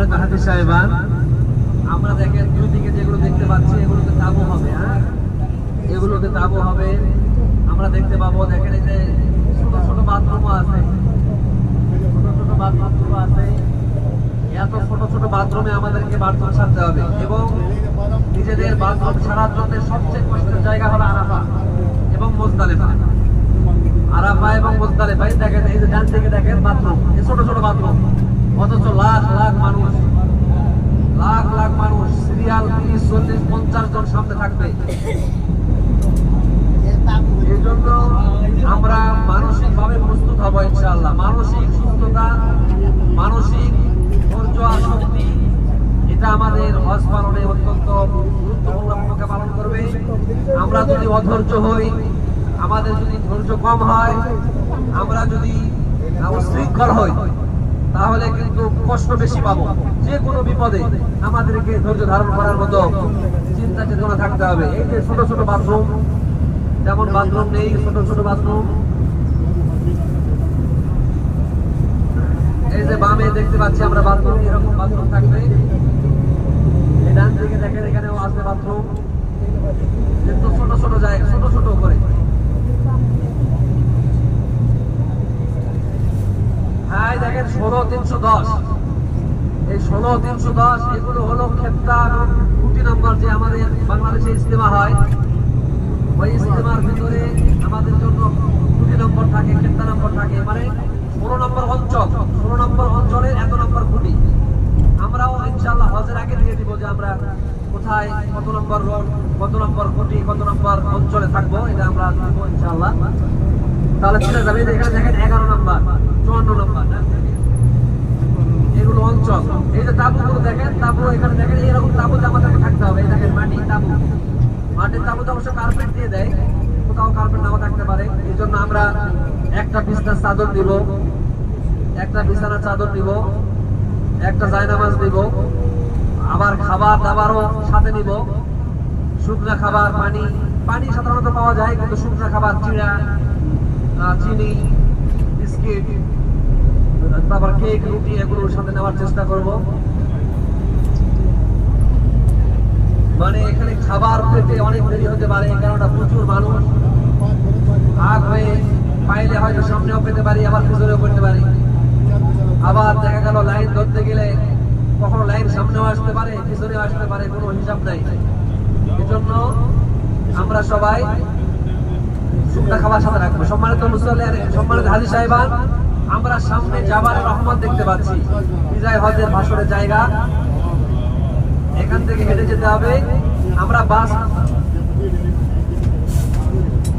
সম্মানিত হাফেজ সাহেবান, আমরা দেখেন দুই দিকে যেগুলো দেখতে পাচ্ছি এগুলোতে তাবু হবে। হ্যাঁ, এগুলোতে তাবু হবে। আমরা দেখতে পাবো, দেখেন এই যে ছোট ছোট বাথরুমও আছে, ছোট ছোট বাথরুমগুলো আছে। এত ছোট ছোট বাথরুমে আমাদেরকে বাথরুম সারতে হবে এবং নিজেদের বাথরুম সারার জন্য সবচেয়ে কষ্টের জায়গা হলো আরাফা এবং মুজদালিফা। আরাফা এবং মুজদালিফা দেখেন, এই যে ডান দিকে দেখেন বাথরুম, এই ছোট ছোট বাথরুম, অথচ লাখ লাখ মানুষ, লাখ লাখ মানুষ সিরিয়াল 30, 40, 50 জন সামনে থাকবে। এই জন্য আমরা মানসিক ভাবে প্রস্তুত হবো ইনশাআল্লাহ। মানসিক সুস্থতা, মানসিক ধৈর্য আর শক্তি, এটা আমাদের হজ পালনে অত্যন্ত গুরুত্বপূর্ণ ভূমিকা পালন করবে। আমরা যদি অধৈর্য হই, আমাদের যদি ধৈর্য কম হয়, আমরা যদি উশৃঙ্খল হই, তাহলে কিন্তু কষ্ট বেশি পাবো। যে কোনো বিপদে আমাদেরকে ধৈর্য ধারণ করার মতো চিন্তা চেতনা থাকতে হবে। এই যে ছোট ছোট বাথরুম, যেমন বাথরুম নেই, ছোট ছোট বাথরুম, এই যে বামে দেখতে পাচ্ছি আমরা বাথরুম, এরকম বাথরুম থাকবে। এই ডান দিকে দেখেন, এখানেও আছে বাথরুম, কিন্তু ছোট ছোট জায়গা, ছোট ছোট করে। হ্যাঁ, দেখেন 16,310, এই 16,310 এগুলো হলো ক্ষেত্রা কোটি নম্বর। যে আমাদের বাংলাদেশে ইজতেমা হয়, ওই ইজতেমার ভিতরে আমাদের জন্য কোটি নম্বর থাকে, ক্ষেত্রা নম্বর থাকে, মানে 16 নম্বর অঞ্চল, 16 নম্বর অঞ্চলের এত নম্বর কোটি। আমরাও ইনশাআল্লাহ হজের আগে দিয়ে দিব যে আমরা কোথায় কত নম্বর রোড, কত নম্বর কোটি, কত নম্বর অঞ্চলে থাকবো, এটা আমরা দিব ইনশাআল্লাহ। তাহলে চলে যাবে। এখানে দেখেন 11 নম্বর, 54 নম্বর, এগুলো অঞ্চল। এই যে তাবুগুলো দেখেন, তাবু এখানে দেখেন, এইরকম তাবুতে আমাদেরকে থাকতে হবে। এই দেখেন মাটি তাবু, মাটির তাবুতে অবশ্য কার্পেট দিয়ে দেয়, কোথাও কার্পেট নাও থাকতে পারে। এই জন্য আমরা একটা বিছানার চাদর দিব, একটা বিছানার চাদর দিব, একটা জায়নামাজ দিব, আবার খাবার দাবারও সাথে নিব, শুকনা খাবার, পানি। পানি সাধারণত পাওয়া যায়, কিন্তু শুকনা খাবার, চিড়া, চিনি, বিস্কিট, তারপর কেক, রুটি, এগুলোর সাথে নেওয়ার চেষ্টা করব। মানে এখানে খাবার পেতে অনেক দেরি হতে পারে, কারণ প্রচুর মানুষ। ভাগ হয়ে পাইলে হয়তো সামনেও পেতে পারি, আবার পিছনেও পেতে পারি। আবার দেখা গেল লাইন ধরতে গেলে কখনো লাইন সামনেও আসতে পারে, পিছনেও আসতে পারে, কোনো হিসাব নাই। এজন্য আমরা সবাই শুকনা খাবার সাথে রাখবো। সম্মানিত মুসল্লি, সম্মানিত হাজী সাহেবান, আমরা সামনে জাবালে রহমত দেখতে পাচ্ছি, বিজয় হজের ভাষণের জায়গা। এখান থেকে হেঁটে যেতে হবে। আমরা বাস